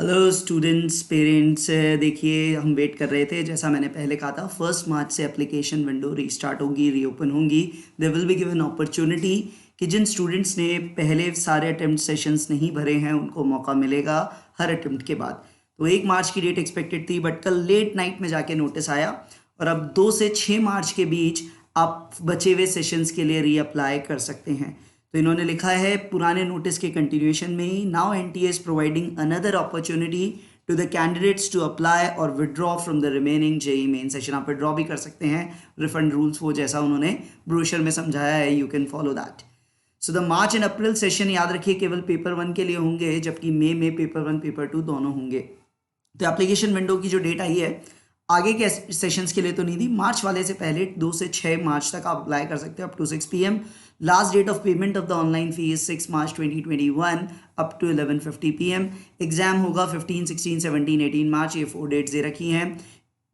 Hello students parents, देखिए हम wait कर रहे थे। जैसा मैंने पहले कहा था, 1 मार्च से एप्लीकेशन विंडो रीस्टार्ट होगी, रीओपन होंगी। There will be given opportunity कि जिन स्टूडेंट्स ने पहले सारे अटेम्प्ट सेशंस नहीं भरे हैं उनको मौका मिलेगा हर अटेम्प्ट के बाद। तो 1 मार्च की डेट एक्सपेक्टेड थी, बट कल लेट नाइट में जाके नोटिस आया और अब 2 से 6 मार्च के बीच आप बचे हुए सेशंस के लिए रीअप्लाई कर सकते हैं। तो इन्होंने लिखा है पुराने नोटिस के कंटिन्यूएशन में ही, now NTA is providing another opportunity to the candidates to apply और withdraw from the remaining JEE Main session. आप विड्रॉ भी कर सकते हैं, रिफंड रूल्स वो जैसा उन्होंने ब्रोशर में समझाया है, you can follow that. So the March and April session याद रखिए केवल पेपर 1 के लिए होंगे, जबकि मई में पेपर 1 पेपर 2 दोनों होंगे। तो एप्लीकेशन विंडो की जो डेट आई है आगे के सेशंस के लिए तो नहीं दी, मार्च वाले से पहले 2 से 6 मार्च तक आप अप्लाई कर सकते हो up to 6 PM। Last date of payment of the online fee is 6 March 2021 up to 11:50 PM। Exam होगा 15, 16, 17, 18 मार्च, ये 4 डेट्स दे रखी हैं।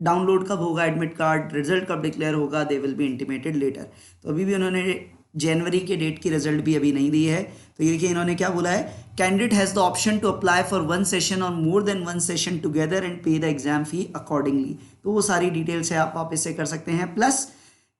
डाउनलोड कब होगा एडमिट कार्ड, रिजल्ट कब डिक्लेयर होगा, they will be intimated later. तो अभी भी उन्होंने जनवरी के डेट की रिजल्ट भी अभी नहीं दी है। तो ये देखिए इन्होंने क्या बोला है, candidate has the option to apply for 1 session और more than 1 session together and pay the exam fee accordingly. तो वो सारी डिटेल्स है, आप वापस से कर सकते हैं। प्लस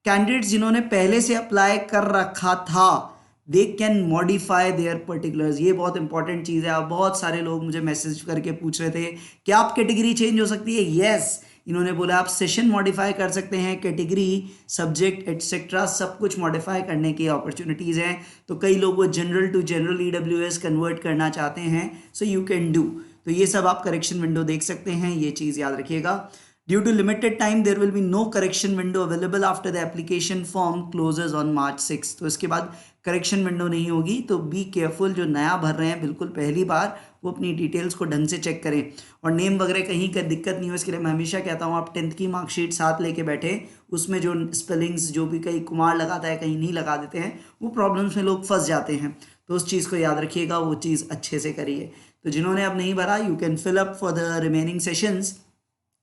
कैंडिडेट्स जिन्होंने पहले से अप्लाई कर रखा था they can modify there particulars. ये बहुत इंपॉर्टेंट चीज़ है। आप बहुत सारे लोग मुझे मैसेज करके पूछ रहे थे कि आप कैटेगरी चेंज हो सकती है। यस, इन्होंने बोला आप सेशन मॉडिफाई कर सकते हैं, कैटेगरी, सब्जेक्ट एटसेट्रा सब कुछ मॉडिफाई करने की अपॉर्चुनिटीज़ हैं। तो कई लोग वो general to general EWS convert करना चाहते हैं, सो यू कैन डू। तो ये सब आप करेक्शन विंडो देख सकते हैं, ये चीज़ याद रखिएगा। Due to limited time there will be no correction window available after the application form closes on March 6। तो इसके बाद करेक्शन विंडो नहीं होगी। तो बी केयरफुल, जो नया भर रहे हैं बिल्कुल पहली बार, वो अपनी डिटेल्स को ढंग से चेक करें। और नेम वगैरह कहीं का दिक्कत नहीं हो, इसके लिए मैं हमेशा कहता हूँ आप 10th की मार्कशीट साथ लेके बैठे, उसमें जो स्पेलिंग्स जो भी कहीं कुमार लगाता है कहीं नहीं लगा देते हैं, वो प्रॉब्लम्स में लोग फंस जाते हैं। तो उस चीज़ को याद रखिएगा, वो चीज़ अच्छे से करिए। तो जिन्होंने अब नहीं भरा, you can fill up for the remaining sessions.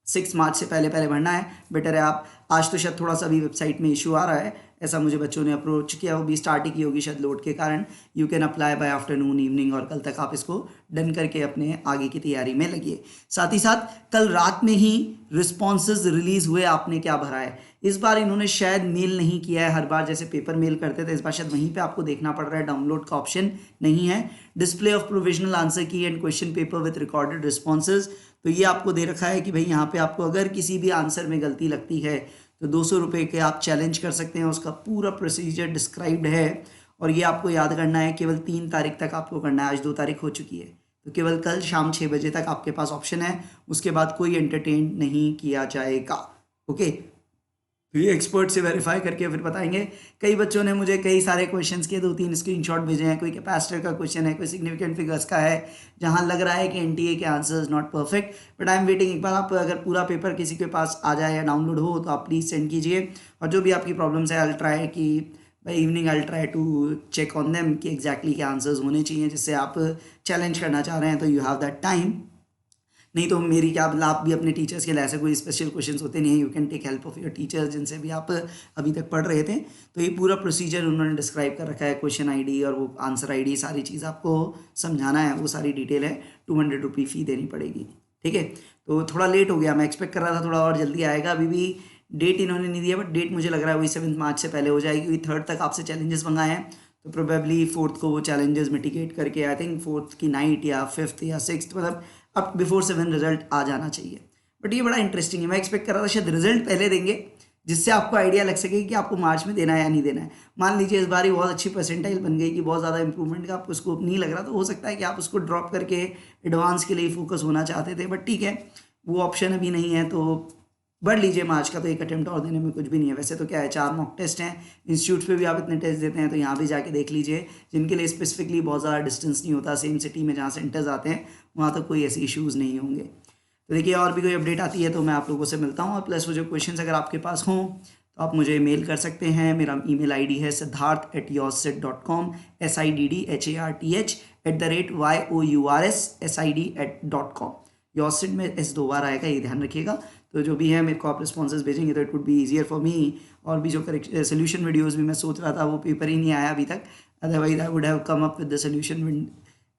6 मार्च से पहले पहले भरना है। बेटर है आप, आज तो शायद थोड़ा सा भी वेबसाइट में इशू आ रहा है, ऐसा मुझे बच्चों ने अप्रोच किया, वो भी स्टार्ट ही की होगी शायद लोड के कारण। You can apply bye afternoon evening, और कल तक आप इसको डन करके अपने आगे की तैयारी में लगिए। साथ ही साथ कल रात में ही रिस्पॉन्सेज रिलीज हुए, आपने क्या भरा है। इस बार इन्होंने शायद मेल नहीं किया है, हर बार जैसे पेपर मेल करते थे इस बार शायद वहीं पे आपको देखना पड़ रहा है, डाउनलोड का ऑप्शन नहीं है। डिस्प्ले ऑफ प्रोविजनल आंसर की and question paper with recorded responses. तो ये आपको दे रखा है कि भाई यहाँ पे आपको अगर किसी भी आंसर में गलती लगती है तो 200 रुपये के आप चैलेंज कर सकते हैं। उसका पूरा प्रोसीजर डिस्क्राइब्ड है, और ये आपको याद करना है, केवल 3 तारीख तक आपको करना है। आज 2 तारीख हो चुकी है, तो केवल कल शाम 6 बजे तक आपके पास ऑप्शन है, उसके बाद कोई एंटरटेन नहीं किया जाएगा। ओके, तो ये एक्सपर्ट से वेरीफाई करके फिर बताएंगे। कई बच्चों ने मुझे कई सारे क्वेश्चंस के 2-3 स्क्रीनशॉट भेजे हैं। कोई कैपेसिटर का क्वेश्चन है, कोई सिग्निफिकेंट फिगर्स का है, जहां लग रहा है कि एनटीए के answers not perfect, but I am waiting. एक बार आप अगर पूरा पेपर किसी के पास आ जाए या डाउनलोड हो तो आप प्लीज़ सेंड कीजिए। और जो भी आपकी प्रॉब्लम्स है, आई ट्राई कि by evening I try to check on them कि एग्जैक्टली क्या आंसर्स होने चाहिए, जिससे आप चैलेंज करना चाह रहे हैं तो यू हैव दैट टाइम। नहीं तो मेरी क्या, आप भी अपने टीचर्स के लिए, ऐसे कोई स्पेशल क्वेश्चंस होते नहीं हैं, you can take help of your teachers जिनसे भी आप अभी तक पढ़ रहे थे। तो ये पूरा प्रोसीजर उन्होंने डिस्क्राइब कर रखा है, क्वेश्चन आईडी और वो आंसर आईडी, सारी चीज़ आपको समझाना है, वो सारी डिटेल है। 200 रुपये फ़ी देनी पड़ेगी, ठीक है। तो थोड़ा लेट हो गया, मैं एक्सपेक्ट कर रहा था थोड़ा और जल्दी आएगा। अभी भी डेट इन्होंने नहीं दिया, बट डेट मुझे लग रहा है वही 7 मार्च से पहले हो जाएगी, क्योंकि 3rd तक आपसे चैलेंजेस मंगाए हैं। तो प्रोबेबली 4th को वो चैलेंजेस मिटिगेट करके, आई थिंक 4th की नाइट या 5th या 6th, मतलब अब बिफोर 7 रिजल्ट आ जाना चाहिए। बट ये बड़ा इंटरेस्टिंग है, मैं एक्सपेक्ट कर रहा था शायद रिजल्ट पहले देंगे, जिससे आपको आइडिया लग सके कि आपको मार्च में देना है या नहीं देना है। मान लीजिए इस बार ही बहुत अच्छी परसेंटाइल बन गई कि बहुत ज़्यादा इंप्रूवमेंट का आपको स्कोप नहीं लग रहा, तो हो सकता है कि आप उसको ड्रॉप करके एडवांस के लिए फोकस होना चाहते थे, बट ठीक है, वो ऑप्शन अभी नहीं है। तो बढ़ लीजिए मार्च का, तो एक अटेम्प्ट और देने में कुछ भी नहीं है। वैसे तो क्या है, 4 मॉक टेस्ट हैं, इंस्टीट्यूट्स पे भी आप इतने टेस्ट देते हैं, तो यहाँ भी जाके देख लीजिए। जिनके लिए स्पेसिफिकली बहुत ज़्यादा डिस्टेंस नहीं होता, सेम सिटी में जहाँ सेंटर्स आते हैं, वहाँ तो कोई ऐसे इश्यूज़ नहीं होंगे। तो देखिए, और भी कोई अपडेट आती है तो मैं आप लोगों से मिलता हूँ। और प्लस वो जो क्वेश्चंस अगर आपके पास हों तो आप मुझे मेल कर सकते हैं। मेरा ईमेल आईडी है siddharth@yoursid.com, siddharth@yoursid@yoursid.com। योरसिड में S 2 बार आएगा, ये ध्यान रखिएगा। तो जो भी है मेरे को आप रिस्पॉन्सेज भेजेंगे तो it would be easier for me. और भी जो करेक्ट सोल्यूशन वीडियोज़ भी मैं सोच रहा था, वो पेपर ही नहीं आया अभी तक, otherwise I would have come up with the solution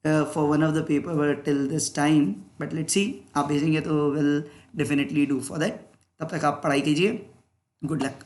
for one of the paper till this time, but let's see, आप भेजेंगे तो will definitely do for that. तब तक आप पढ़ाई कीजिए। Good luck.